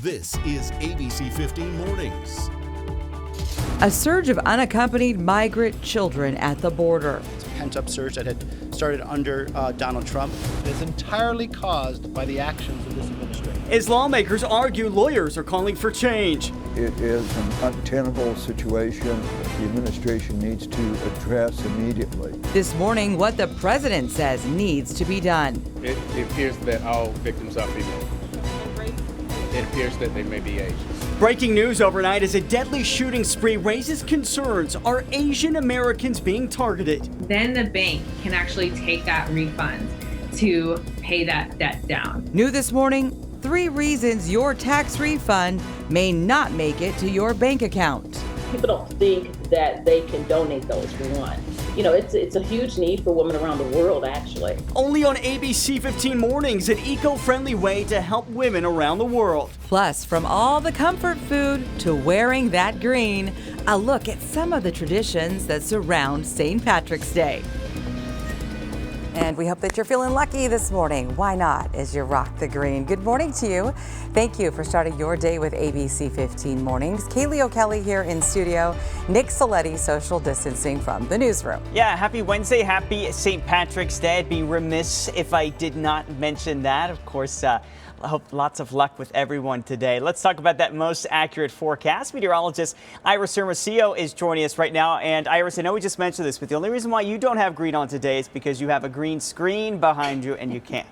This is ABC15 Mornings. A surge of unaccompanied migrant children at the border. It's a pent-up surge that had started under Donald Trump. It's entirely caused by the actions of this administration. As lawmakers argue, lawyers are calling for change. It is an untenable situation the administration needs to address immediately. This morning, what the president says needs to be done. It appears that all victims are female. It appears that they may be Asian. Breaking news overnight as a deadly shooting spree raises concerns. Are Asian Americans being targeted? Then the bank can actually take that refund to pay that debt down. New this morning, 3 reasons your tax refund may not make it to your bank account. People don't think that they can donate those, for one. You know, it's a huge need for women around the world, actually. Only on ABC15 Mornings, an eco-friendly way to help women around the world. Plus, from all the comfort food to wearing that green, a look at some of the traditions that surround St. Patrick's Day. And we hope that you're feeling lucky this morning. Why not, as you rock the green? Good morning to you. Thank you for starting your day with ABC 15 Mornings. Kaylee O'Kelly here in studio. Nick Saletti social distancing from the newsroom. Yeah, happy Wednesday. Happy St. Patrick's Day. I'd be remiss if I did not mention that. Of course, I hope lots of luck with everyone today. Let's talk about that most accurate forecast. Meteorologist Iris Hermosillo is joining us right now. And Iris, I know we just mentioned this, but the only reason why you don't have green on today is because you have a green screen behind you and you can't.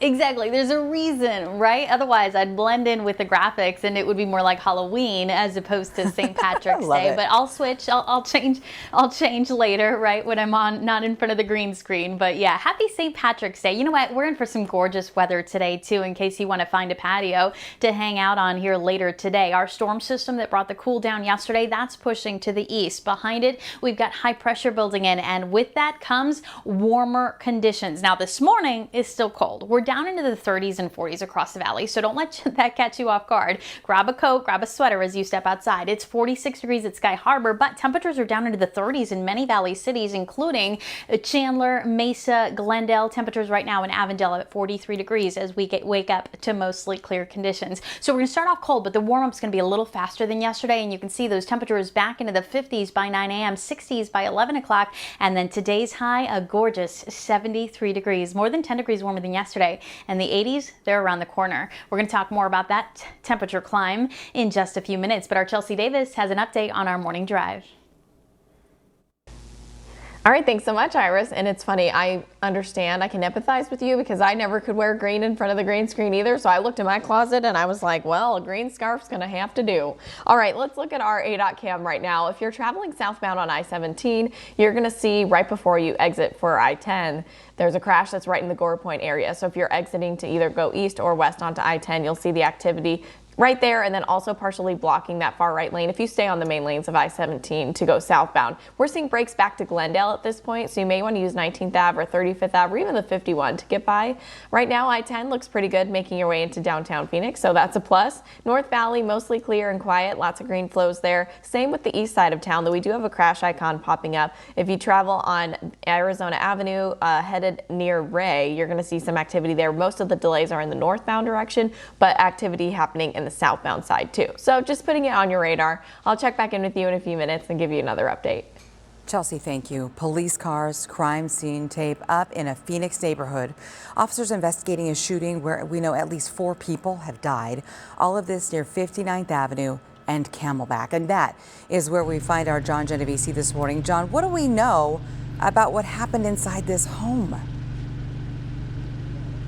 Exactly. There's a reason, right? Otherwise, I'd blend in with the graphics and it would be more like Halloween as opposed to St. Patrick's Day. But I'll switch. I'll change later, right? When I'm not in front of the green screen. But yeah, happy St. Patrick's Day. You know what? We're in for some gorgeous weather today, too, in case you want to find a patio to hang out on here later today. Our storm system that brought the cool down yesterday, that's pushing to the east. Behind it, we've got high pressure building in. And with that comes warmer conditions. Now, this morning is still cold. We're down into the 30s and 40s across the valley, so don't let that catch you off guard. Grab a coat, grab a sweater as you step outside. It's 46 degrees at Sky Harbor, but temperatures are down into the 30s in many valley cities, including Chandler, Mesa, Glendale. Temperatures right now in Avondale at 43 degrees as we wake up to mostly clear conditions. So we're going to start off cold, but the warm-up's going to be a little faster than yesterday, and you can see those temperatures back into the 50s by 9 a.m., 60s by 11 o'clock, and then today's high, a gorgeous 73 degrees, more than 10 degrees warmer than yesterday. And the 80s, they're around the corner. We're going to talk more about that temperature climb in just a few minutes, but our Chelsea Davis has an update on our morning drive. All right, thanks so much, Iris. And it's funny, I understand, I can empathize with you because I never could wear green in front of the green screen either. So I looked in my closet and I was like, well, a green scarf's gonna have to do. All right, let's look at our ADOT cam right now. If you're traveling southbound on I-17, you're gonna see right before you exit for I-10, there's a crash that's right in the Gore Point area. So if you're exiting to either go east or west onto I-10, you'll see the activity right there, and then also partially blocking that far right lane if you stay on the main lanes of I-17 to go southbound. We're seeing breaks back to Glendale at this point, so you may want to use 19th Ave or 35th Ave or even the 51 to get by. Right now, I-10 looks pretty good making your way into downtown Phoenix, so that's a plus. North Valley, mostly clear and quiet, lots of green flows there. Same with the east side of town, though we do have a crash icon popping up. If you travel on Arizona Avenue headed near Ray, you're going to see some activity there. Most of the delays are in the northbound direction, but activity happening in the southbound side too. So just putting it on your radar. I'll check back in with you in a few minutes and give you another update. Chelsea, thank you. Police cars, crime scene tape up in a Phoenix neighborhood. Officers investigating a shooting where we know at least 4 people have died. All of this near 59th Avenue and Camelback. And that is where we find our John Genovese this morning. John, what do we know about what happened inside this home?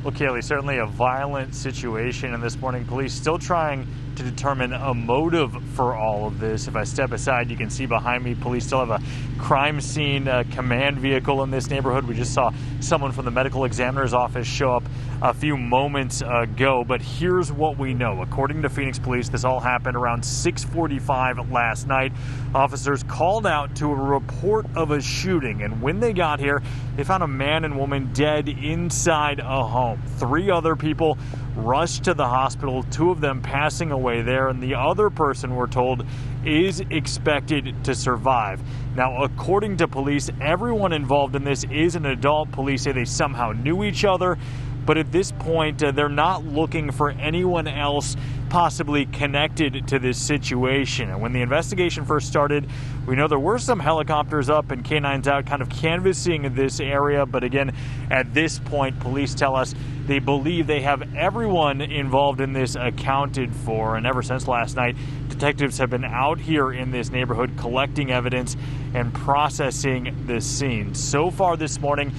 Well, Kaylee, certainly a violent situation, and this morning police still trying to determine a motive for all of this. If I step aside, you can see behind me, police still have a crime scene command vehicle in this neighborhood. We just saw someone from the medical examiner's office show up a few moments ago, but here's what we know. According to Phoenix police, this all happened around 6:45 last night. Officers called out to a report of a shooting, and when they got here, they found a man and woman dead inside a home. 3 other people rushed to the hospital, 2 of them passing away there, and the other person, we're told, is expected to survive. Now, according to police, everyone involved in this is an adult. Police say they somehow knew each other, but at this point, they're not looking for anyone else possibly connected to this situation. And when the investigation first started, we know there were some helicopters up and canines out kind of canvassing this area. But again, at this point, police tell us they believe they have everyone involved in this accounted for. And ever since last night, detectives have been out here in this neighborhood collecting evidence and processing the scene. So far this morning,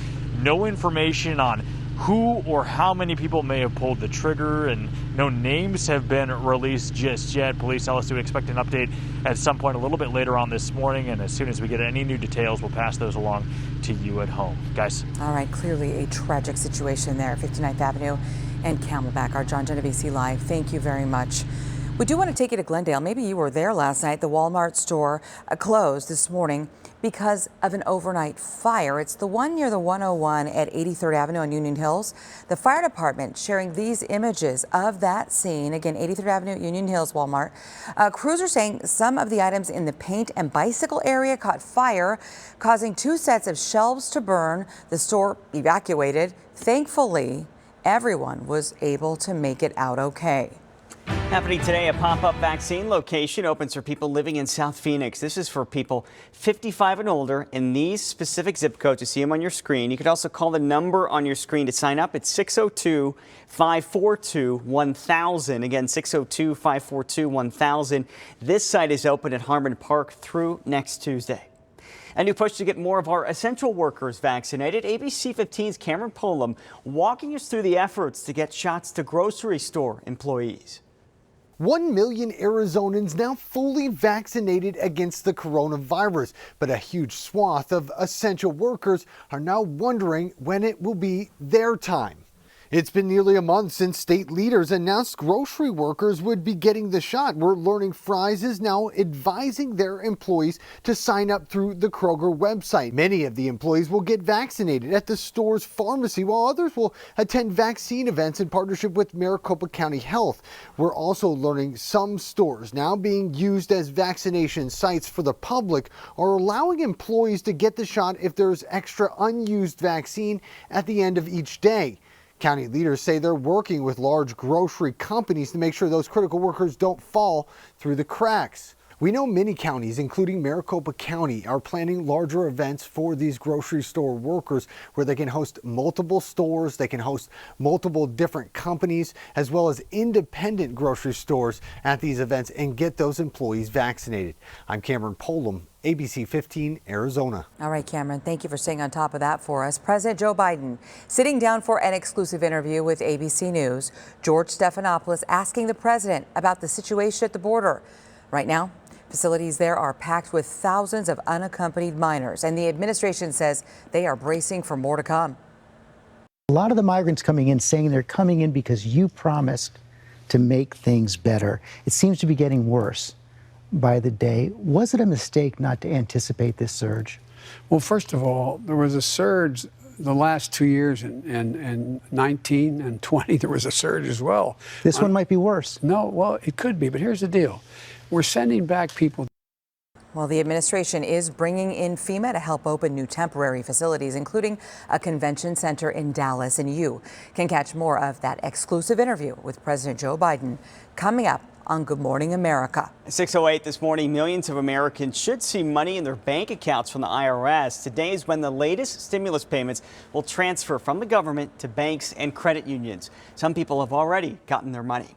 no information on who or how many people may have pulled the trigger, and no names have been released just yet. Police tell us to expect an update at some point a little bit later on this morning, and as soon as we get any new details, we'll pass those along to you at home. Guys. All right, clearly a tragic situation there at 59th Avenue and Camelback. Our John ABC Live, thank you very much. We do want to take you to Glendale. Maybe you were there last night. The Walmart store closed this morning because of an overnight fire. It's the one near the 101 at 83rd Avenue on Union Hills. The fire department sharing these images of that scene. Again, 83rd Avenue, Union Hills, Walmart. Crews are saying some of the items in the paint and bicycle area caught fire, causing 2 sets of shelves to burn. The store evacuated. Thankfully, everyone was able to make it out okay. Happening today, a pop-up vaccine location opens for people living in South Phoenix. This is for people 55 and older in these specific zip codes. You see them on your screen. You could also call the number on your screen to sign up. It's 602-542-1000. Again, 602-542-1000. This site is open at Harmon Park through next Tuesday. A new push to get more of our essential workers vaccinated. ABC15's Cameron Polam walking us through the efforts to get shots to grocery store employees. 1 million Arizonans now fully vaccinated against the coronavirus, but a huge swath of essential workers are now wondering when it will be their time. It's been nearly a month since state leaders announced grocery workers would be getting the shot. We're learning Fry's is now advising their employees to sign up through the Kroger website. Many of the employees will get vaccinated at the store's pharmacy, while others will attend vaccine events in partnership with Maricopa County Health. We're also learning some stores now being used as vaccination sites for the public are allowing employees to get the shot if there's extra unused vaccine at the end of each day. County leaders say they're working with large grocery companies to make sure those critical workers don't fall through the cracks. We know many counties, including Maricopa County, are planning larger events for these grocery store workers where they can host multiple stores, they can host multiple different companies, as well as independent grocery stores at these events and get those employees vaccinated. I'm Cameron Polam, ABC 15, Arizona. All right, Cameron, thank you for staying on top of that for us. President Joe Biden sitting down for an exclusive interview with ABC News. George Stephanopoulos asking the president about the situation at the border. Right now, facilities there are packed with thousands of unaccompanied minors, and the administration says they are bracing for more to come. A lot of the migrants coming in saying they're coming in because you promised to make things better. It seems to be getting worse by the day. Was it a mistake not to anticipate this surge? Well, first of all, there was a surge the last 2 years, and 19 and 20, there was a surge as well. This one might be worse. No, well, it could be, but here's the deal. We're sending back people. Well, the administration is bringing in FEMA to help open new temporary facilities, including a convention center in Dallas. And you can catch more of that exclusive interview with President Joe Biden coming up on Good Morning America. 6:08 this morning, millions of Americans should see money in their bank accounts from the IRS. Today is when the latest stimulus payments will transfer from the government to banks and credit unions. Some people have already gotten their money.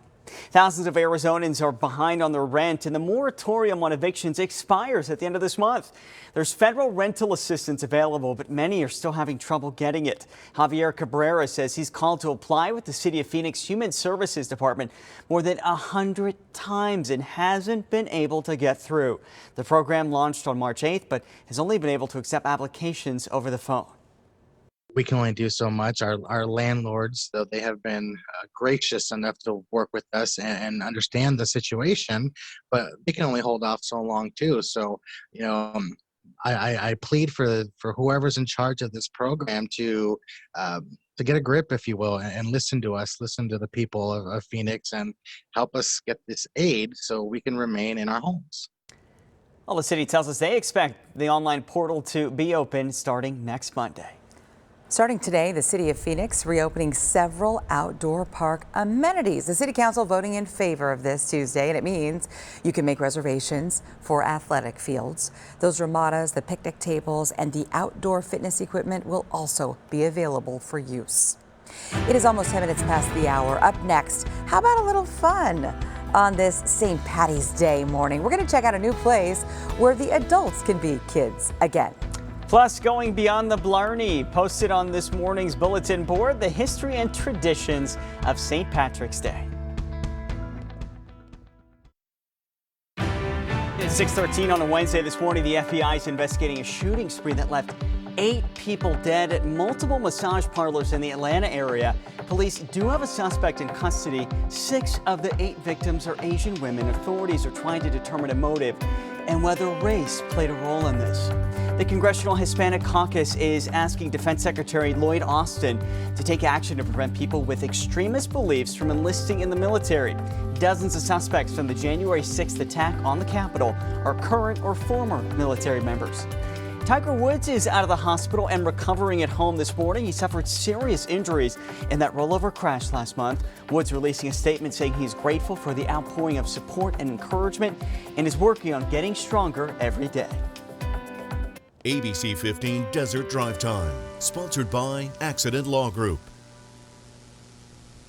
Thousands of Arizonans are behind on their rent, and the moratorium on evictions expires at the end of this month. There's federal rental assistance available, but many are still having trouble getting it. Javier Cabrera says he's called to apply with the City of Phoenix Human Services Department more than 100 times and hasn't been able to get through. The program launched on March 8th, but has only been able to accept applications over the phone. We can only do so much. Our landlords, though they have been gracious enough to work with us and understand the situation, but they can only hold off so long too. So, you know, I plead for whoever's in charge of this program to get a grip, if you will, and listen to us, listen to the people of Phoenix, and help us get this aid so we can remain in our homes. Well, the city tells us they expect the online portal to be open starting next Monday. Starting today, the city of Phoenix reopening several outdoor park amenities. The city council voting in favor of this Tuesday, and it means you can make reservations for athletic fields. Those ramadas, the picnic tables, and the outdoor fitness equipment will also be available for use. It is almost 10 minutes past the hour. Up next, how about a little fun on this St. Patty's Day morning? We're going to check out a new place where the adults can be kids again. Plus, going beyond the Blarney, posted on this morning's bulletin board, the history and traditions of St. Patrick's Day. It's 6:13 on a Wednesday this morning. The FBI is investigating a shooting spree that left 8 people dead at multiple massage parlors in the Atlanta area. Police do have a suspect in custody. 6 of the 8 victims are Asian women. Authorities are trying to determine a motive and whether race played a role in this. The Congressional Hispanic Caucus is asking Defense Secretary Lloyd Austin to take action to prevent people with extremist beliefs from enlisting in the military. Dozens of suspects from the January 6th attack on the Capitol are current or former military members. Tiger Woods is out of the hospital and recovering at home this morning. He suffered serious injuries in that rollover crash last month. Woods releasing a statement saying he's grateful for the outpouring of support and encouragement and is working on getting stronger every day. ABC 15 Desert Drive Time, sponsored by Accident Law Group.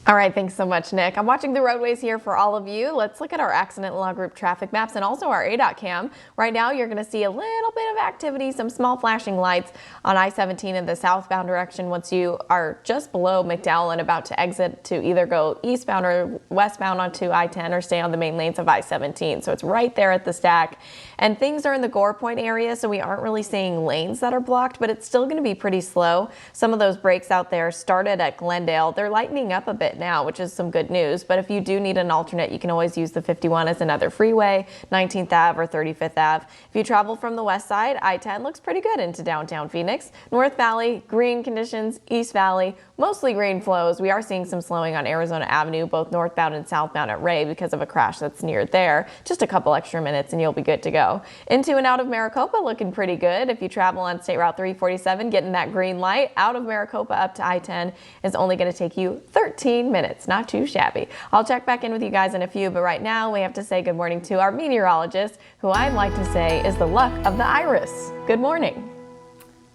All right, thanks so much, Nick. I'm watching the roadways here for all of you. Let's look at our Accident Law Group traffic maps and also our ADOT cam. Right now, you're going to see a little bit of activity, some small flashing lights on I-17 in the southbound direction once you are just below McDowell and about to exit to either go eastbound or westbound onto I-10 or stay on the main lanes of I-17. So it's right there at the stack. And things are in the Gore Point area, so we aren't really seeing lanes that are blocked, but it's still going to be pretty slow. Some of those breaks out there started at Glendale. They're lightening up a bit now, which is some good news. But if you do need an alternate, you can always use the 51 as another freeway, 19th Ave or 35th Ave. If you travel from the west side, I-10 looks pretty good into downtown Phoenix. North Valley, green conditions. East Valley, mostly green flows. We are seeing some slowing on Arizona Avenue, both northbound and southbound at Ray because of a crash that's near there. Just a couple extra minutes and you'll be good to go. Into and out of Maricopa looking pretty good. If you travel on State Route 347, getting that green light out of Maricopa up to I-10 is only going to take you 13 minutes. Not too shabby. I'll check back in with you guys in a few, but right now we have to say good morning to our meteorologist, who I'd like to say is the luck of the Iris. Good morning.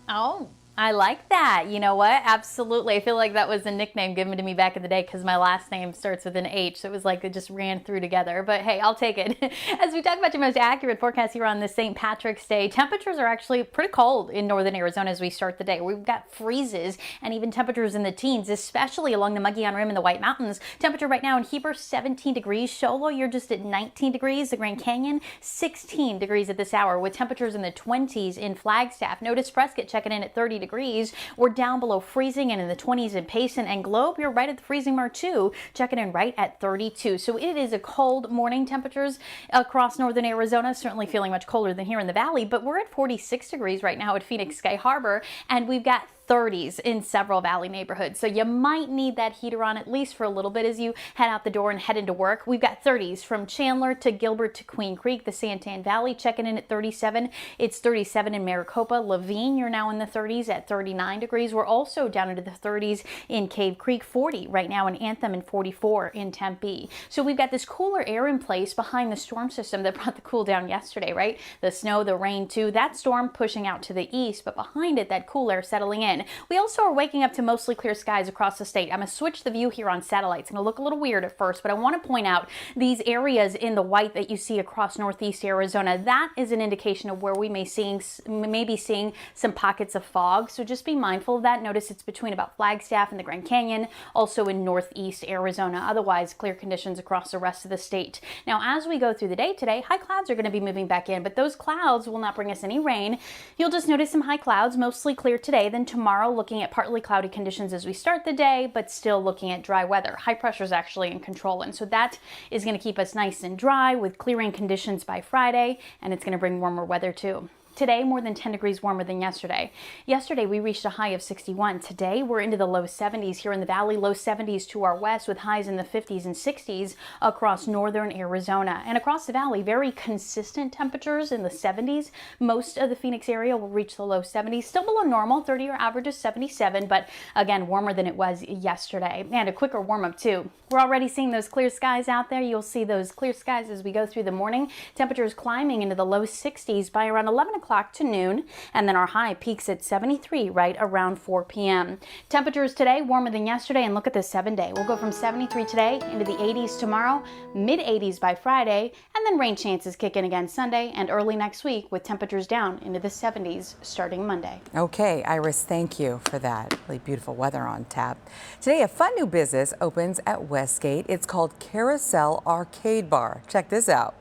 Oh, I like that. You know what? Absolutely. I feel like that was a nickname given to me back in the day because my last name starts with an H. So it was like it just ran through together. But hey, I'll take it. As we talk about your most accurate forecast here on this St. Patrick's Day, temperatures are actually pretty cold in northern Arizona as we start the day. We've got freezes and even temperatures in the teens, especially along the Mogollon Rim and the White Mountains. Temperature right now in Heber, 17 degrees. Shola, you're just at 19 degrees. The Grand Canyon, 16 degrees at this hour with temperatures in the 20s in Flagstaff. Notice Prescott checking in at 30 degrees. We're down below freezing and in the 20s in Payson and Globe. You're right at the freezing mark too, checking in right at 32. So it is a cold morning temperatures across northern Arizona, certainly feeling much colder than here in the valley, but we're at 46 degrees right now at Phoenix Sky Harbor, and we've got 30s in several valley neighborhoods. So you might need that heater on at least for a little bit as you head out the door and head into work. We've got 30s from Chandler to Gilbert to Queen Creek, the Santan Valley checking in at 37. It's 37 in Maricopa. Laveen, you're now in the 30s at 39 degrees. We're also down into the 30s in Cave Creek, 40 right now in Anthem, and 44 in Tempe. So we've got this cooler air in place behind the storm system that brought the cool down yesterday, right? The snow, the rain too. That storm pushing out to the east, but behind it, that cool air settling in. We also are waking up to mostly clear skies across the state. I'm going to switch the view here on satellite. It's going to look a little weird at first, but I want to point out these areas in the white that you see across northeast Arizona. That is an indication of where we may be seeing some pockets of fog. So just be mindful of that. Notice it's between about Flagstaff and the Grand Canyon, also in northeast Arizona. Otherwise, clear conditions across the rest of the state. Now, as we go through the day today, high clouds are going to be moving back in, but those clouds will not bring us any rain. You'll just notice some high clouds, mostly clear today. Then tomorrow, looking at partly cloudy conditions as we start the day, but still looking at dry weather. High pressure is actually in control, and so that is going to keep us nice and dry with clearing conditions by Friday, and it's going to bring warmer weather too. Today, more than 10 degrees warmer than yesterday. Yesterday, we reached a high of 61. Today, we're into the low 70s here in the valley, low 70s to our west with highs in the 50s and 60s across northern Arizona. And across the valley, very consistent temperatures in the 70s. Most of the Phoenix area will reach the low 70s, still below normal. 30-year average is 77, but again, warmer than it was yesterday. And a quicker warm-up too. We're already seeing those clear skies out there. You'll see those clear skies as we go through the morning. Temperatures climbing into the low 60s by around 11 o'clock to noon, and then our high peaks at 73 right around 4 p.m. Temperatures today warmer than yesterday, and look at the 7-day. We'll go from 73 today into the 80s tomorrow, mid-80s by Friday, and then rain chances kick in again Sunday and early next week with temperatures down into the 70s starting Monday. Okay, Iris, thank you for that. Really beautiful weather on tap. Today, a fun new business opens at Westgate. It's called Carousel Arcade Bar. Check this out.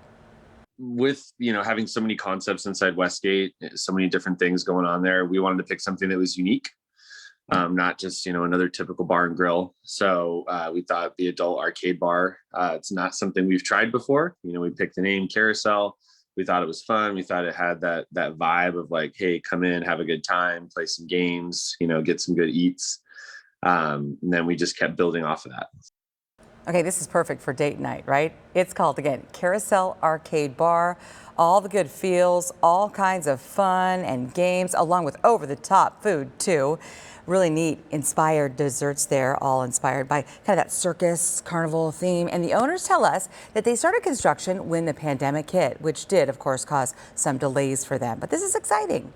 With, having so many concepts inside Westgate, so many different things going on there, we wanted to pick something that was unique, not just, another typical bar and grill. So we thought the adult arcade bar, it's not something we've tried before. We picked the name Carousel. We thought it was fun. We thought it had that vibe of like, hey, come in, have a good time, play some games, get some good eats. And then we just kept building off of that. Okay, this is perfect for date night, right? It's called, again, Carousel Arcade Bar. All the good feels, all kinds of fun and games, along with over-the-top food, too. Really neat, inspired desserts there, all inspired by kind of that circus carnival theme. And the owners tell us that they started construction when the pandemic hit, which did, of course, cause some delays for them. But this is exciting.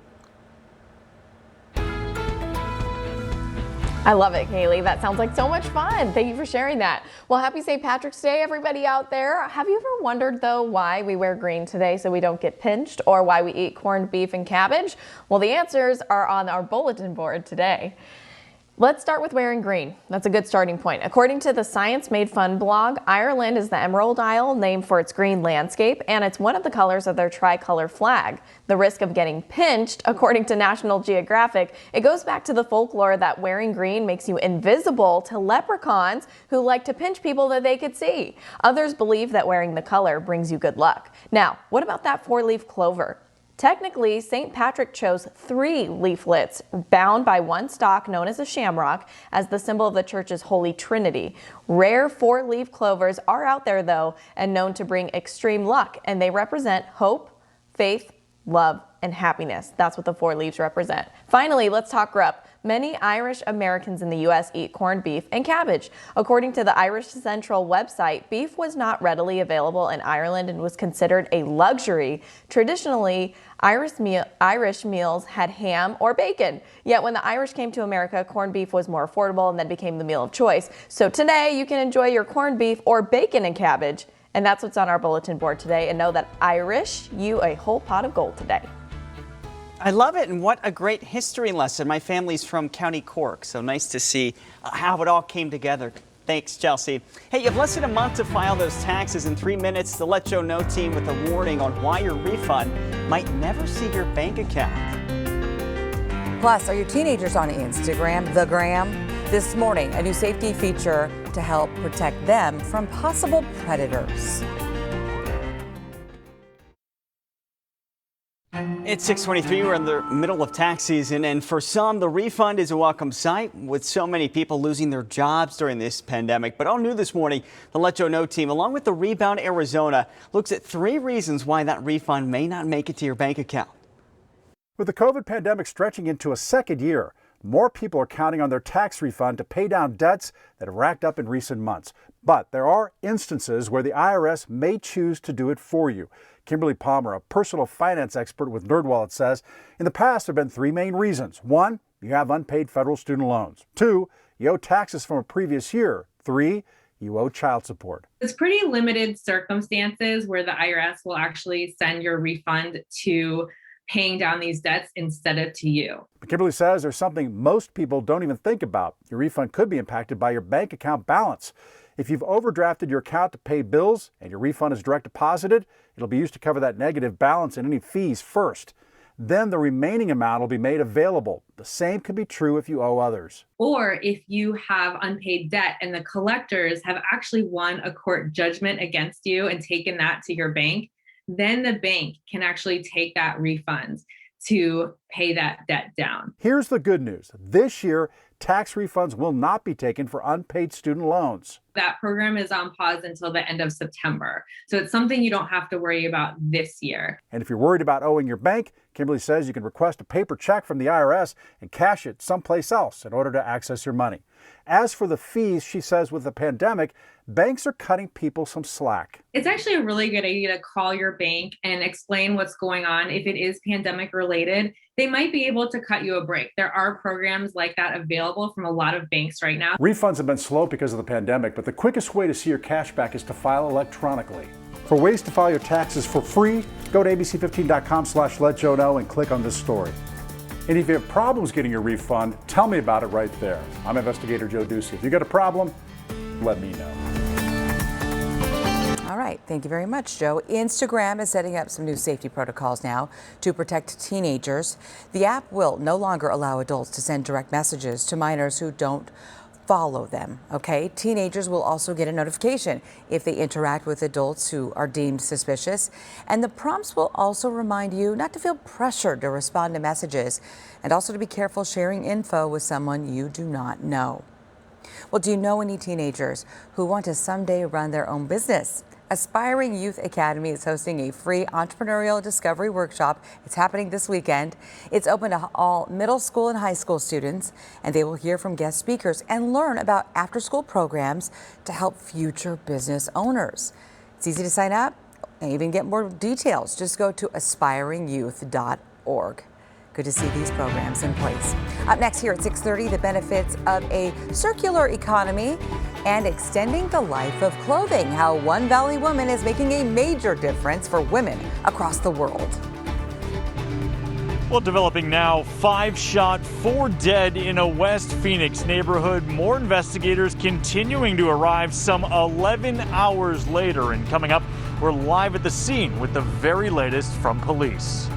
I love it, Kaylee. That sounds like so much fun. Thank you for sharing that. Well, happy St. Patrick's Day, everybody out there. Have you ever wondered, though, why we wear green today so we don't get pinched, or why we eat corned beef and cabbage? Well, the answers are on our bulletin board today. Let's start with wearing green. That's a good starting point. According to the Science Made Fun blog, Ireland is the Emerald Isle, named for its green landscape, and it's one of the colors of their tricolor flag. The risk of getting pinched, according to National Geographic, it goes back to the folklore that wearing green makes you invisible to leprechauns who like to pinch people that they could see. Others believe that wearing the color brings you good luck. Now, what about that 4-leaf clover? Technically, St. Patrick chose 3 leaflets bound by one stalk known as a shamrock as the symbol of the church's Holy Trinity. Rare 4-leaf clovers are out there, though, and known to bring extreme luck, and they represent hope, faith, love, and happiness. That's what the 4 leaves represent. Finally, let's talk grub. Many Irish Americans in the U.S. eat corned beef and cabbage. According to the Irish Central website, beef was not readily available in Ireland and was considered a luxury. Traditionally, Irish meals had ham or bacon. Yet when the Irish came to America, corned beef was more affordable and then became the meal of choice. So today, you can enjoy your corned beef or bacon and cabbage. And that's what's on our bulletin board today. And know that Irish you a whole pot of gold today. I love it, and what a great history lesson. My family's from County Cork, so nice to see how it all came together. Thanks, Chelsea. Hey, you have less than a month to file those taxes. In 3 minutes, the Let Joe Know team with a warning on why your refund might never see your bank account. Plus, are your teenagers on Instagram, the gram? This morning, a new safety feature to help protect them from possible predators. It's 6:23. We're in the middle of tax season, and for some, the refund is a welcome sight with so many people losing their jobs during this pandemic. But all new this morning, the Let Joe Know team, along with the Rebound Arizona, looks at 3 reasons why that refund may not make it to your bank account. With the COVID pandemic stretching into a second year, more people are counting on their tax refund to pay down debts that have racked up in recent months. But there are instances where the IRS may choose to do it for you. Kimberly Palmer, a personal finance expert with NerdWallet, says in the past there have been 3 main reasons. 1, you have unpaid federal student loans. 2, you owe taxes from a previous year. 3, you owe child support. It's pretty limited circumstances where the IRS will actually send your refund to paying down these debts instead of to you. But Kimberly says there's something most people don't even think about. Your refund could be impacted by your bank account balance. If you've overdrafted your account to pay bills and your refund is direct deposited, it'll be used to cover that negative balance and any fees first. Then the remaining amount will be made available. The same could be true if you owe others. Or if you have unpaid debt and the collectors have actually won a court judgment against you and taken that to your bank, then the bank can actually take that refund. to pay that debt down. Here's the good news. This year, tax refunds will not be taken for unpaid student loans. That program is on pause until the end of September. So it's something you don't have to worry about this year. And if you're worried about owing your bank, Kimberly says you can request a paper check from the IRS and cash it someplace else in order to access your money. As for the fees, she says with the pandemic, banks are cutting people some slack. It's actually a really good idea to call your bank and explain what's going on. If it is pandemic related, they might be able to cut you a break. There are programs like that available from a lot of banks right now. Refunds have been slow because of the pandemic, but the quickest way to see your cash back is to file electronically. For ways to file your taxes for free, go to abc15.com/letjoeknow and click on this story. And if you have problems getting your refund, tell me about it right there. I'm investigator Joe Ducey. If you got a problem, let me know. All right, thank you very much, Joe. Instagram is setting up some new safety protocols now to protect teenagers. The app will no longer allow adults to send direct messages to minors who don't follow them, okay? Teenagers will also get a notification if they interact with adults who are deemed suspicious. And the prompts will also remind you not to feel pressured to respond to messages and also to be careful sharing info with someone you do not know. Well, do you know any teenagers who want to someday run their own business? Aspiring Youth Academy is hosting a free entrepreneurial discovery workshop. It's happening this weekend. It's open to all middle school and high school students, and they will hear from guest speakers and learn about after-school programs to help future business owners. It's easy to sign up and even get more details. Just go to aspiringyouth.org. Good to see these programs in place. Up next here at 6:30, the benefits of a circular economy and extending the life of clothing. How one Valley woman is making a major difference for women across the world. Well, developing now, 5 shot, 4 dead in a West Phoenix neighborhood. More investigators continuing to arrive some 11 hours later. And coming up, we're live at the scene with the very latest from police.